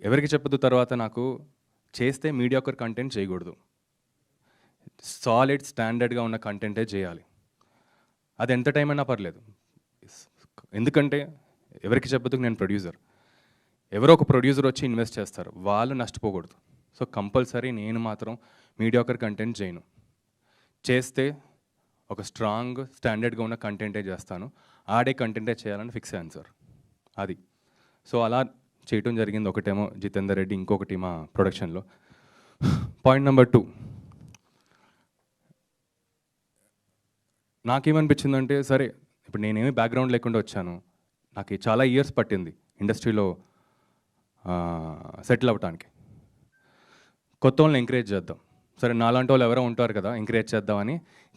ఎవరికి చెప్పదు తర్వాత నాకు చేస్తే మీడియాకర్ కంటెంట్ చేయకూడదు, సాలిడ్ స్టాండర్డ్గా ఉన్న కంటెంటే చేయాలి. అది ఎంత టైం అయినా పర్లేదు. ఎందుకంటే ఎవరికి చెప్పదు నేను ప్రొడ్యూసర్, ఎవరో ఒక ప్రొడ్యూసర్ వచ్చి ఇన్వెస్ట్ చేస్తారు, వాళ్ళు నష్టపోకూడదు. సో కంపల్సరీ నేను మాత్రం మీడియాకర్ కంటెంట్ చేయను. చేస్తే ఒక స్ట్రాంగ్ స్టాండర్డ్గా ఉన్న కంటెంటే చేస్తాను, ఆడే కంటెంటే చేయాలని ఫిక్స్ అయ్యాను సార్. అది సో అలా చేయటం జరిగింది. ఒకటేమో జితేందర్ రెడ్డి, ఇంకొకటి మా ప్రొడక్షన్లో. పాయింట్ నెంబర్ 2, నాకేమనిపించిందంటే సరే ఇప్పుడు నేనేమి బ్యాక్గ్రౌండ్ లేకుండా వచ్చాను, నాకు చాలా ఇయర్స్ పట్టింది ఇండస్ట్రీలో సెటిల్ అవ్వటానికి. కొత్త వాళ్ళని ఎంకరేజ్ చేద్దాం, సరే నాలాంటి వాళ్ళు ఎవరో ఉంటారు కదా ఎంకరేజ్ చేద్దామని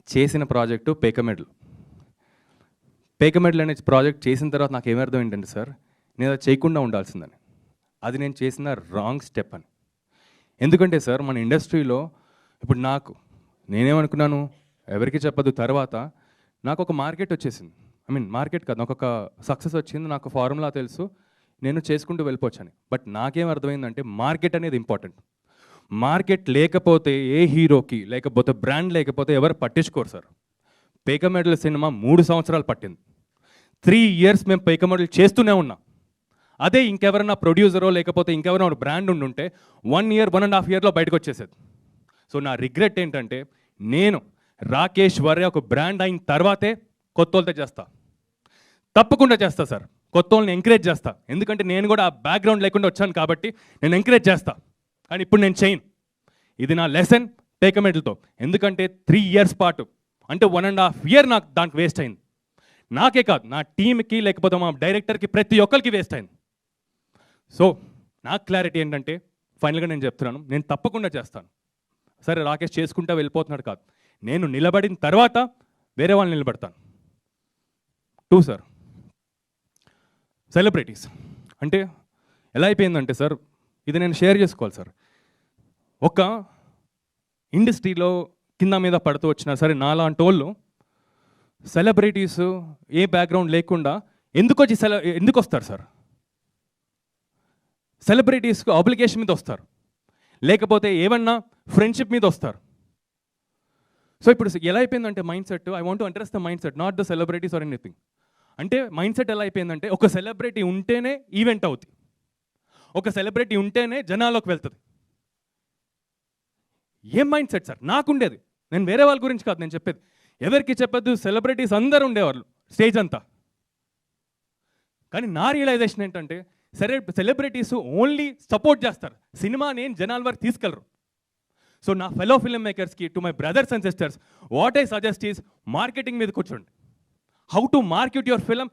చేసిన ప్రాజెక్టు పేకమెడ్లు. పేకమెడ్లు అనే ప్రాజెక్ట్ చేసిన తర్వాత నాకు ఏమర్థం ఏంటంటే సార్, నేను అది చేయకుండా ఉండాల్సిందని. అది నేను చేసిన రాంగ్ స్టెప్ అని. ఎందుకంటే సార్ మన ఇండస్ట్రీలో ఇప్పుడు నేనేమనుకున్నాను, ఎవరికి చెప్పదు తర్వాత నాకు ఒక మార్కెట్ వచ్చేసింది. మార్కెట్ కాదు, నాకు ఒక సక్సెస్ వచ్చింది, నాకు ఫార్ములా తెలుసు, నేను చేసుకుంటూ వెళ్ళిపోవచ్చని. బట్ నాకేం అర్థమైందంటే మార్కెట్ అనేది ఇంపార్టెంట్. మార్కెట్ లేకపోతే ఏ హీరోకి లేకపోతే బ్రాండ్ లేకపోతే ఎవరు పట్టించుకోరు సార్. పేకమెడల్ సినిమా 3 సంవత్సరాలు పట్టింది, 3 years మేము పేకమెడల్ చేస్తూనే ఉన్నాం. అదే ఇంకెవరన్నా ప్రొడ్యూసరో లేకపోతే ఇంకెవరైనా బ్రాండ్ ఉండుంటే 1 year 1.5 yearలో బయటకు వచ్చేసేది. సో నా రిగ్రెట్ ఏంటంటే నేను రాకేష్ వర్య ఒక బ్రాండ్ అయిన తర్వాతే కొత్త వాళ్ళతో చేస్తా, తప్పకుండా చేస్తా సార్. కొత్త వాళ్ళని ఎంకరేజ్ చేస్తా, ఎందుకంటే నేను కూడా ఆ బ్యాక్గ్రౌండ్ లేకుండా వచ్చాను కాబట్టి నేను ఎంకరేజ్ చేస్తా. కానీ ఇప్పుడు నేను చేయను. ఇది నా లెసన్ పేకమెడల్తో. ఎందుకంటే 3 years పాటు అంటే 1.5 year నాకు దానికి వేస్ట్ అయింది. నాకే కాదు, నా టీంకి లేకపోతే మా డైరెక్టర్కి ప్రతి ఒక్కరికి వేస్ట్ అయింది. సో నాకు క్లారిటీ ఏంటంటే ఫైనల్గా నేను చెప్తున్నాను, నేను తప్పకుండా చేస్తాను. సరే రాకేష్ చేసుకుంటా వెళ్ళిపోతున్నాడు కాదు, నేను నిలబడిన తర్వాత వేరే వాళ్ళు నిలబడతాను. 2 సార్, సెలబ్రిటీస్ అంటే ఎలా అయిపోయిందంటే సార్, ఇది నేను షేర్ చేసుకోవాలి సార్. ఒక ఇండస్ట్రీలో కింద మీద పడుతూ వచ్చినా సరే నాలాంటి వాళ్ళు సెలబ్రిటీస్ ఏ బ్యాక్గ్రౌండ్ లేకుండా ఎందుకు వస్తారు సార్? సెలబ్రిటీస్కు అప్లికేషన్ మీద వస్తారు, లేకపోతే ఏమన్నా ఫ్రెండ్షిప్ మీద వస్తారు. సో ఇప్పుడు ఎలా అయిపోయిందంటే mind set, I want to address the mind set, not the celebrities or anything. అంటే మైండ్ సెట్ ఎలా అయిపోయిందంటే ఒక సెలబ్రిటీ ఉంటేనే ఈవెంట్ అవుతుంది, ఒక సెలబ్రిటీ ఉంటేనే జనాల్లోకి వెళ్తుంది. ఏం మైండ్ సెట్ సార్ నాకుండేది? నేను వేరే వాళ్ళ గురించి కాదు నేను చెప్పేది, ఎవరికి చెప్పద్దు, సెలబ్రిటీస్ అందరూ ఉండేవాళ్ళు స్టేజ్ అంతా. కానీ నా రియలైజేషన్ ఏంటంటే సెలబ్రిటీస్ ఓన్లీ సపోర్ట్ చేస్తారు, సినిమాని జనాల వరకు తీసుకెళ్ళరు. సో నా ఫెలో ఫిల్మ్ మేకర్స్కి, to my brothers and sisters, what I suggest is marketing మీద కూర్చోండి. How to market your film,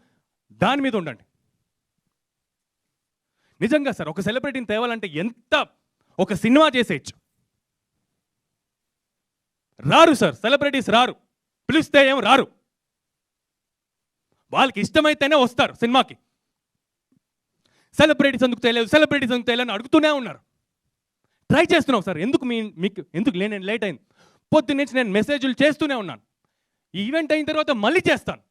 దాని మీద ఉండండి. నిజంగా సార్ ఒక సెలబ్రిటీని తేవాలంటే ఎంత ఒక సినిమా చేసేయచ్చు. రారు సార్ సెలబ్రిటీస్, రారు, పిలిస్తే ఏం రారు. వాళ్ళకి ఇష్టమైతేనే వస్తారు సినిమాకి. సెలబ్రిటీస్ ఎందుకు తెలియదు, సెలబ్రిటీస్ ఎందుకు తెలియదు అని అడుగుతూనే ఉన్నారు. ట్రై చేస్తున్నాం సార్, ఎందుకు నేను లేట్ అయింది. పొద్దున్నుంచి నేను మెసేజ్లు చేస్తూనే ఉన్నాను. ఈ ఈవెంట్ అయిన తర్వాత మళ్ళీ చేస్తాను.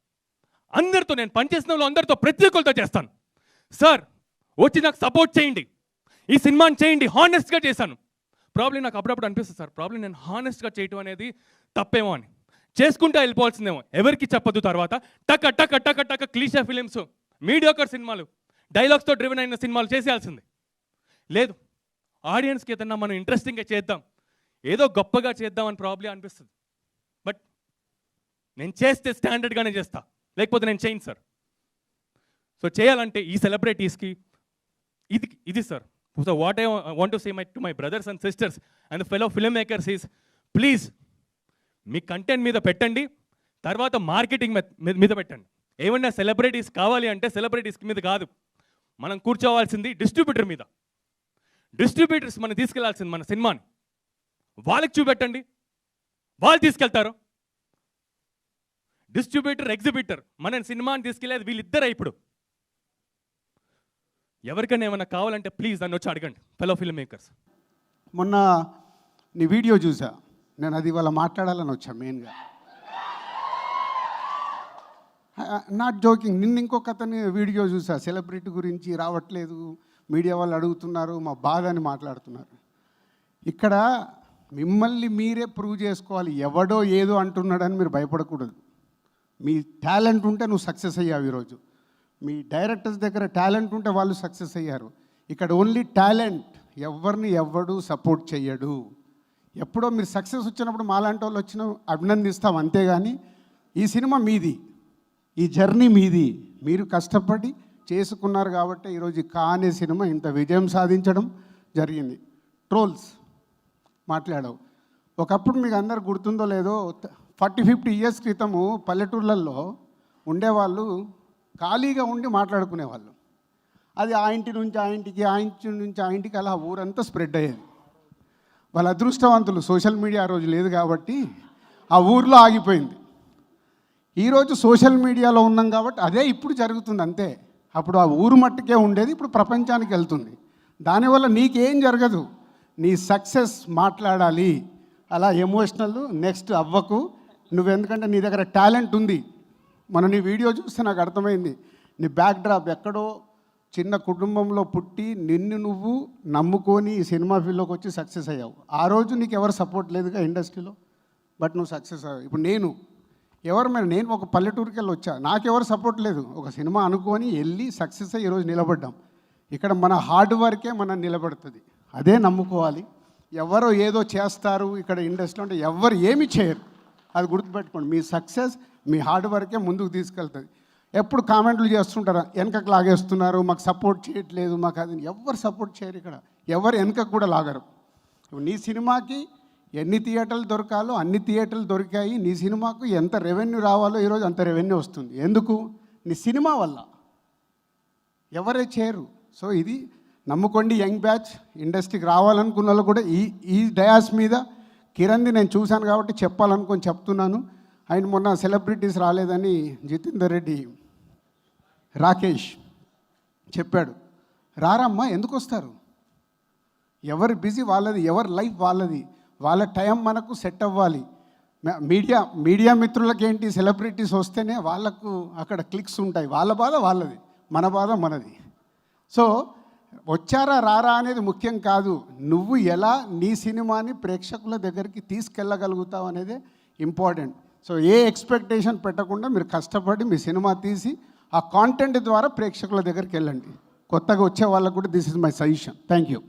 అందరితో నేను పనిచేసిన వాళ్ళు అందరితో ప్రతి ఒక్కరితో చేస్తాను. సార్ వచ్చి నాకు సపోర్ట్ చేయండి, ఈ సినిమాని చేయండి. హానెస్ట్గా చేశాను. ప్రాబ్లం నాకు అప్పుడప్పుడు అనిపిస్తుంది సార్, ప్రాబ్లం నేను హానెస్ట్గా చేయటం అనేది తప్పేమో అని. చేసుకుంటూ వెళ్ళిపోవాల్సిందేమో, ఎవరికి చెప్పదు. తర్వాత టక టక టక టక క్లీషా ఫిలిమ్స్, మీడియాకర్ సినిమాలు, డైలాగ్స్తో డ్రివెన్ అయిన సినిమాలు చేసేయాల్సింది. లేదు, ఆడియన్స్కి ఏదన్నా మనం ఇంట్రెస్టింగ్గా చేద్దాం, ఏదో గొప్పగా చేద్దామని ప్రాబ్లం అనిపిస్తుంది. బట్ నేను చేస్తే స్టాండర్డ్గానే చేస్తా, లేకపోతే నేను చేయను సార్. సో చేయాలంటే ఈ సెలబ్రిటీస్కి ఇది sir. So what I want to say to my brothers and sisters and fellow film makers is, please me content మీద పెట్టండి, తర్వాత మార్కెటింగ్ మీద పెట్టండి. ఏమన్నా సెలబ్రిటీస్ కావాలి అంటే సెలబ్రిటీస్ మీద కాదు, మనం కూర్చోవాల్సింది డిస్ట్రిబ్యూటర్ మీద. డిస్ట్రిబ్యూటర్స్ మనం తీసుకెళ్లాల్సింది మన సినిమాని, వాళ్ళకి చూపెట్టండి, వాళ్ళు తీసుకెళ్తారు. డిస్ట్రిబ్యూటర్, ఎగ్జిబిటర్, మన సినిమాని తీసుకెళ్ళేది వీళ్ళిద్దరే. ఇప్పుడు ఎవరికైనా ఏమైనా కావాలంటే ప్లీజ్ నన్ను వచ్చి అడగండి, ఫెలో ఫిల్మ్ మేకర్స్. మొన్న నీ వీడియో చూసా నేను, అది ఇవాళ మాట్లాడాలని వచ్చా మెయిన్గా. నాట్ జోకింగ్, నిన్న ఇంకొక అతని వీడియో చూసా, సెలబ్రిటీ గురించి రావట్లేదు, మీడియా వాళ్ళు అడుగుతున్నారు, మా బాధ అని మాట్లాడుతున్నారు. ఇక్కడ మిమ్మల్ని మీరే ప్రూవ్ చేసుకోవాలి. ఎవడో ఏదో అంటున్నాడని మీరు భయపడకూడదు. మీ టాలెంట్ ఉంటే నువ్వు సక్సెస్ అయ్యావు ఈరోజు. మీ డైరెక్టర్స్ దగ్గర టాలెంట్ ఉంటే వాళ్ళు సక్సెస్ అయ్యారు. ఇక్కడ ఓన్లీ టాలెంట్, ఎవరిని ఎవడు సపోర్ట్ చేయడు. ఎప్పుడో మీరు సక్సెస్ వచ్చినప్పుడు మాలాంటి వాళ్ళు వచ్చిన అభినందిస్తాం, అంతేగాని ఈ సినిమా మీది, ఈ జర్నీ మీది, మీరు కష్టపడి చేసుకున్నారు కాబట్టి ఈరోజు అనే సినిమా ఇంత విజయం సాధించడం జరిగింది. ట్రోల్స్ మాట్లాడావు. ఒకప్పుడు మీకు అందరు గుర్తుందో లేదో, 40-50 ఇయర్స్ క్రితము పల్లెటూర్లలో ఉండేవాళ్ళు ఖాళీగా ఉండి మాట్లాడుకునేవాళ్ళు. అది ఆ ఇంటి నుంచి ఆ ఇంటికి, ఆ ఇంటి నుంచి ఆ ఇంటికి, అలా ఊరంతా స్ప్రెడ్ అయ్యేది. వాళ్ళ అదృష్టవంతులు, సోషల్ మీడియా ఆ రోజు లేదు కాబట్టి ఆ ఊర్లో ఆగిపోయింది. ఈరోజు సోషల్ మీడియాలో ఉన్నాం కాబట్టి అదే ఇప్పుడు జరుగుతుంది అంతే. అప్పుడు ఆ ఊరు మట్టుకే ఉండేది, ఇప్పుడు ప్రపంచానికి వెళ్తుంది. దానివల్ల నీకేం జరగదు, నీ సక్సెస్ మాట్లాడాలి. అలా ఎమోషనల్ నెక్స్ట్ అవ్వకు నువ్వు, ఎందుకంటే నీ దగ్గర టాలెంట్ ఉంది. మన నీ వీడియో చూస్తే నాకు అర్థమైంది, నీ బ్యాక్ డ్రాప్ ఎక్కడో చిన్న కుటుంబంలో పుట్టి నిన్ను నువ్వు నమ్ముకొని ఈ సినిమా ఫీల్డ్లోకి వచ్చి సక్సెస్ అయ్యావు. ఆ రోజు నీకు ఎవరు సపోర్ట్ లేదుగా ఇండస్ట్రీలో, బట్ నువ్వు సక్సెస్ అయ్యావు. ఇప్పుడు నేను ఒక పల్లెటూరుకి వెళ్ళి వచ్చా, నాకెవరు సపోర్ట్ లేదు. ఒక సినిమా అనుకొని వెళ్ళి సక్సెస్ అయ్యి ఈరోజు నిలబడ్డాం. ఇక్కడ మన హార్డ్ వర్కే మనం నిలబడుతుంది, అదే నమ్ముకోవాలి. ఎవరో ఏదో చేస్తారు ఇక్కడ ఇండస్ట్రీలో అంటే ఎవరు ఏమి చేయరు, అది గుర్తుపెట్టుకోండి. మీ సక్సెస్ మీ హార్డ్ వర్కే ముందుకు తీసుకెళ్తుంది. ఎప్పుడు కామెంట్లు చేస్తుంటారా, వెనకకు లాగేస్తున్నారు, మాకు సపోర్ట్ చేయట్లేదు, మాకు అది, ఎవరు సపోర్ట్ చేయరు ఇక్కడ, ఎవరు వెనకకు కూడా లాగరు. నీ సినిమాకి ఎన్ని థియేటర్లు దొరకాలో అన్ని థియేటర్లు దొరికాయి. నీ సినిమాకు ఎంత రెవెన్యూ రావాలో ఈరోజు అంత రెవెన్యూ వస్తుంది. ఎందుకు? నీ సినిమా వల్ల. ఎవరే చేయరు. సో ఇది నమ్ముకోండి. యంగ్ బ్యాచ్ ఇండస్ట్రీకి రావాలనుకున్న వాళ్ళు కూడా ఈ డయాస్ మీద కిరణ్ది నేను చూశాను కాబట్టి చెప్పాలనుకొని చెప్తున్నాను. ఆయన మొన్న సెలబ్రిటీస్ రాలేదని జితేందర్ రెడ్డి, రాకేష్ చెప్పాడు. రారమ్మా, ఎందుకు వస్తారు? ఎవరి బిజీ వాళ్ళది, ఎవరి లైఫ్ వాళ్ళది, వాళ్ళ టైం మనకు సెట్ అవ్వాలి. మీడియా మిత్రులకి ఏంటి, సెలబ్రిటీస్ వస్తేనే వాళ్ళకు అక్కడ క్లిక్స్ ఉంటాయి. వాళ్ళ బాధ వాళ్ళది, మన బాధ మనది. సో వచ్చారా రారా అనేది ముఖ్యం కాదు, నువ్వు ఎలా నీ సినిమాని ప్రేక్షకుల దగ్గరికి తీసుకెళ్ళగలుగుతావు అనేదే ఇంపార్టెంట్. సో ఏ ఎక్స్పెక్టేషన్ పెట్టకుండా మీరు కష్టపడి మీ సినిమా తీసి ఆ కాంటెంట్ ద్వారా ప్రేక్షకుల దగ్గరికి వెళ్ళండి. కొత్తగా వచ్చే వాళ్ళకు కూడా this is my suggestion. Thank you.